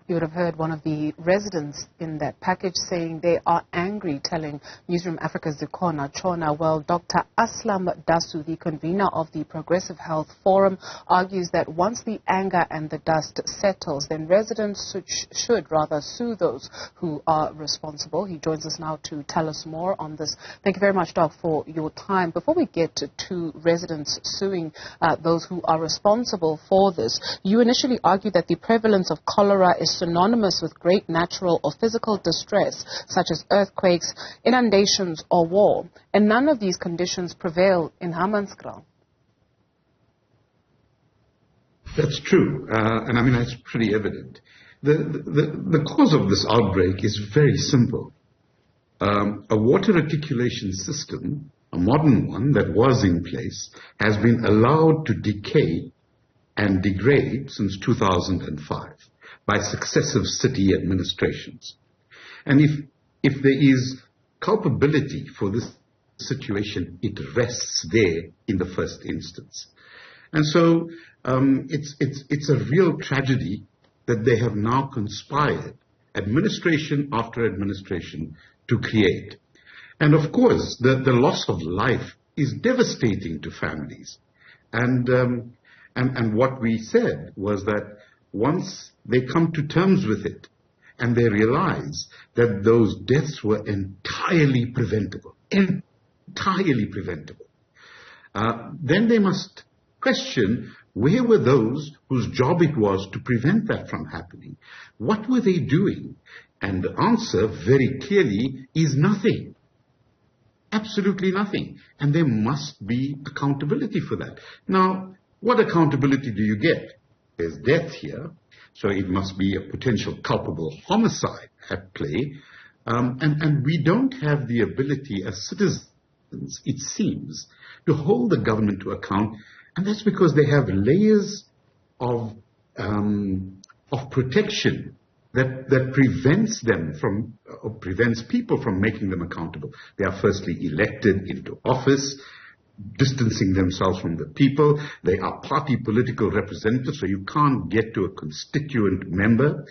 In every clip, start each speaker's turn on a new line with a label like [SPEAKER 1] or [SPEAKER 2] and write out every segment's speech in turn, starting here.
[SPEAKER 1] You would have heard one of the residents in that package saying they are angry, telling Newzroom Afrika's Chona. Well, Dr. Aslam Dasoo, the convener of the Progressive Health Forum, argues that once the anger and the dust settles, then residents should rather sue those who are responsible. He joins us now to tell us more on this. Thank you very much, Doc, for your time. Before we get to residents suing those who are responsible for this, you initially argued that the prevalence of cholera is synonymous with great natural or physical distress, such as earthquakes, inundations, or war. And none of these conditions prevail in Hammanskraal.
[SPEAKER 2] That's true, and I mean, that's pretty evident. The cause of this outbreak is very simple. A water reticulation system, a modern one that was in place, has been allowed to decay and degrade since 2005 by successive city administrations. And if there is culpability for this situation, it rests there in the first instance. And so it's a real tragedy that they have now conspired, administration after administration, to create. And of course, the loss of life is devastating to families. And what we said was that once they come to terms with it and they realize that those deaths were entirely preventable, then they must question, where were those whose job it was to prevent that from happening? What were they doing? And the answer very clearly is nothing. Absolutely nothing. And there must be accountability for that. Now, what accountability do you get? There's death here, so it must be a potential culpable homicide at play. And we don't have the ability as citizens, it seems, to hold the government to account. And that's because they have layers of protection that prevents them from, or prevents people from making them accountable. They are firstly elected into office, distancing themselves from the people. They are party political representatives, so you can't get to a constituent member.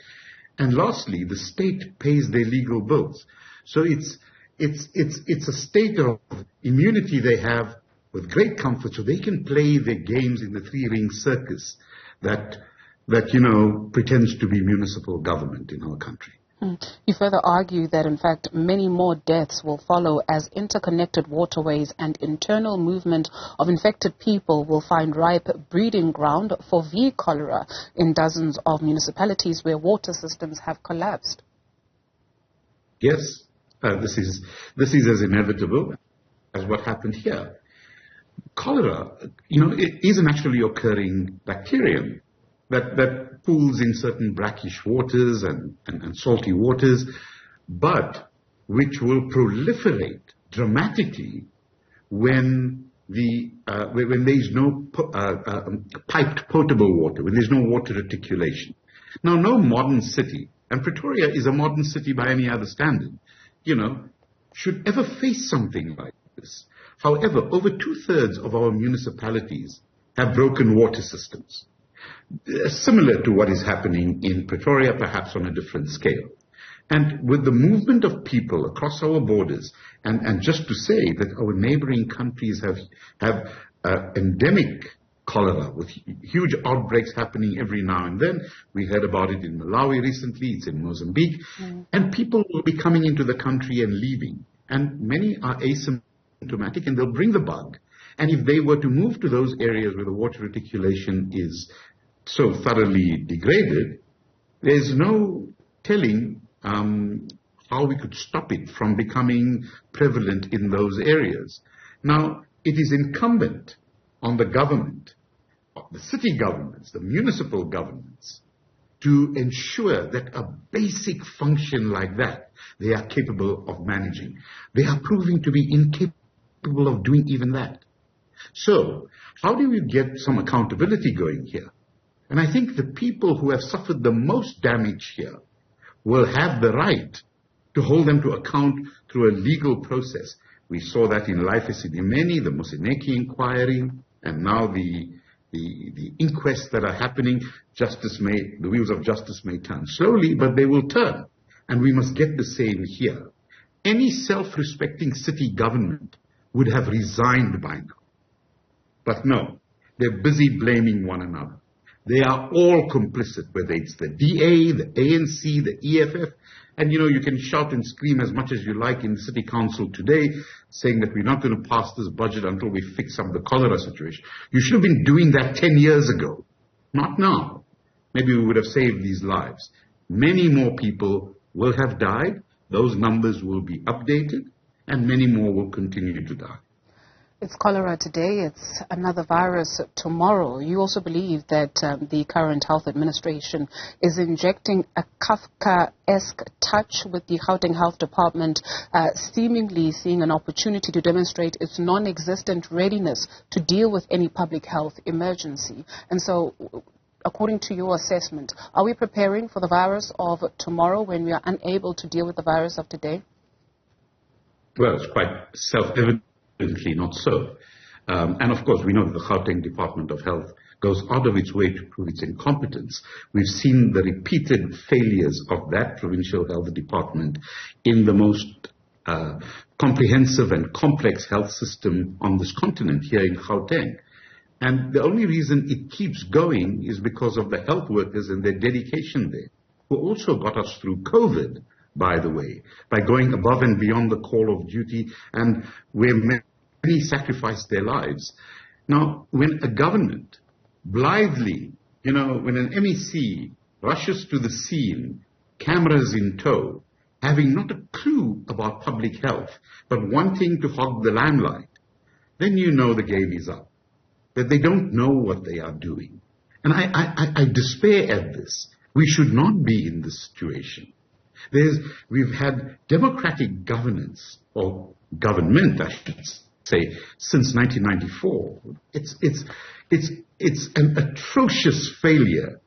[SPEAKER 2] And lastly, the state pays their legal bills. So it's a state of immunity they have with great comfort, so they can play their games in the three-ring circus that pretends to be municipal government in our country.
[SPEAKER 1] You further argue that, in fact, many more deaths will follow as interconnected waterways and internal movement of infected people will find ripe breeding ground for V cholera in dozens of municipalities where water systems have collapsed.
[SPEAKER 2] Yes, this is as inevitable as what happened here. Cholera, it is a naturally occurring bacterium that pools in certain brackish waters and salty waters, but which will proliferate dramatically when there is no piped potable water, when there's no water reticulation. Now, no modern city, and Pretoria is a modern city by any other standard, should ever face something like this. However, over 2/3 of our municipalities have broken water systems, similar to what is happening in Pretoria, perhaps on a different scale. And with the movement of people across our borders, and just to say that our neighboring countries have endemic cholera with huge outbreaks happening every now and then. We heard about it in Malawi recently, it's in Mozambique, and people will be coming into the country and leaving. And many are asymptomatic and they'll bring the bug. And if they were to move to those areas where the water reticulation is so thoroughly degraded, there's no telling how we could stop it from becoming prevalent in those areas. Now, it is incumbent on the government, the city governments, the municipal governments, to ensure that a basic function like that, they are capable of managing. They are proving to be incapable of doing even that. So, how do we get some accountability going here? And I think the people who have suffered the most damage here will have the right to hold them to account through a legal process. We saw that in Life Esidimeni, the Moseneke inquiry, and now the the inquests that are happening, the wheels of justice may turn slowly, but they will turn. And we must get the same here. Any self-respecting city government would have resigned by now. But no, they're busy blaming one another. They are all complicit, whether it's the DA, the ANC, the EFF. And you can shout and scream as much as you like in the city council today, saying that we're not going to pass this budget until we fix up the cholera situation. You should have been doing that 10 years ago, not now. Maybe we would have saved these lives. Many more people will have died. Those numbers will be updated, and many more will continue to die.
[SPEAKER 1] It's cholera today, it's another virus tomorrow. You also believe that the current health administration is injecting a Kafka-esque touch with the Gauteng Health Department, seemingly seeing an opportunity to demonstrate its non-existent readiness to deal with any public health emergency. And so, according to your assessment, are we preparing for the virus of tomorrow when we are unable to deal with the virus of today?
[SPEAKER 2] Well, it's quite self-evident. Not so. And of course, we know that the Gauteng Department of Health goes out of its way to prove its incompetence. We've seen the repeated failures of that provincial health department in the most comprehensive and complex health system on this continent here in Gauteng. And the only reason it keeps going is because of the health workers and their dedication there, who also got us through COVID, by the way, by going above and beyond the call of duty, and where many sacrificed their lives. Now, when a government blithely, when an MEC rushes to the scene, cameras in tow, having not a clue about public health, but wanting to hog the limelight, then the game is up, that they don't know what they are doing. And I despair at this. We should not be in this situation. We've had democratic governance, or government, I should say, since 1994. It's an atrocious failure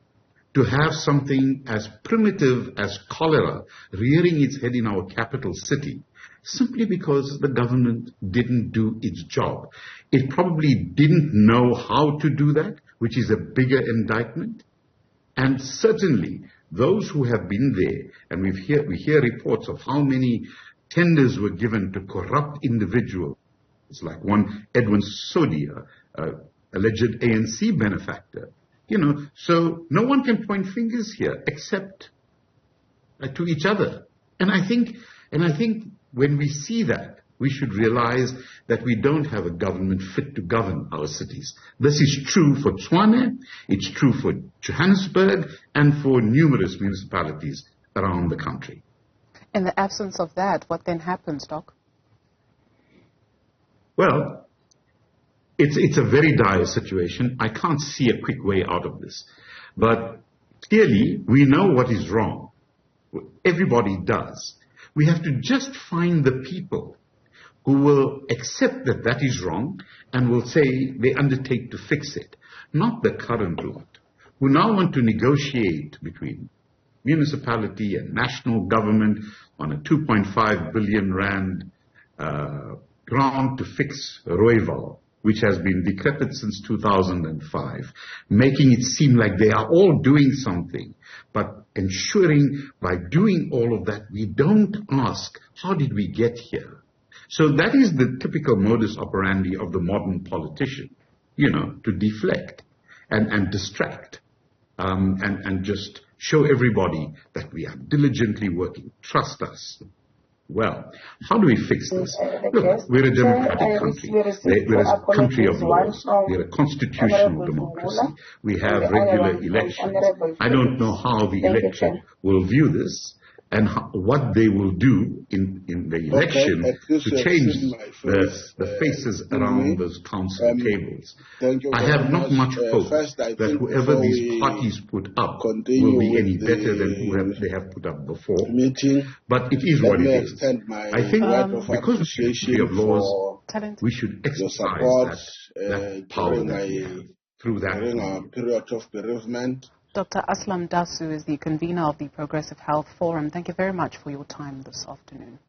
[SPEAKER 2] to have something as primitive as cholera rearing its head in our capital city, simply because the government didn't do its job. It probably didn't know how to do that, which is a bigger indictment. And certainly, those who have been there, and we hear reports of how many tenders were given to corrupt individuals, like one Edwin Sodi, alleged ANC benefactor. So no one can point fingers here except to each other. And I think when we see that, we should realize that we don't have a government fit to govern our cities. This is true for Tshwane, it's true for Johannesburg, and for numerous municipalities around the country.
[SPEAKER 1] In the absence of that, what then happens, Doc?
[SPEAKER 2] Well, it's a very dire situation. I can't see a quick way out of this. But clearly, we know what is wrong. Everybody does. We have to just find the people who will accept that that is wrong and will say they undertake to fix it. Not the current lot, who now want to negotiate between municipality and national government on a 2.5 billion rand grant to fix Rooiwal, which has been decrepit since 2005, making it seem like they are all doing something, but ensuring by doing all of that, we don't ask, how did we get here? So that is the typical modus operandi of the modern politician, to deflect and distract and just show everybody that we are diligently working. Trust us. Well, how do we fix this? Look, we're a democratic country. We're a country of laws. We're a constitutional democracy. We have regular elections. I don't know how the electorate will view this and what they will do in the election to change the faces around those council tables. I have not much hope that whoever these parties put up will be any better than whoever they have put up before. But it is what it is. I think because of the of laws, we should exercise that power that we have through that
[SPEAKER 3] period of bereavement.
[SPEAKER 1] Dr. Aslam Dasoo is the convener of the Progressive Health Forum. Thank you very much for your time this afternoon.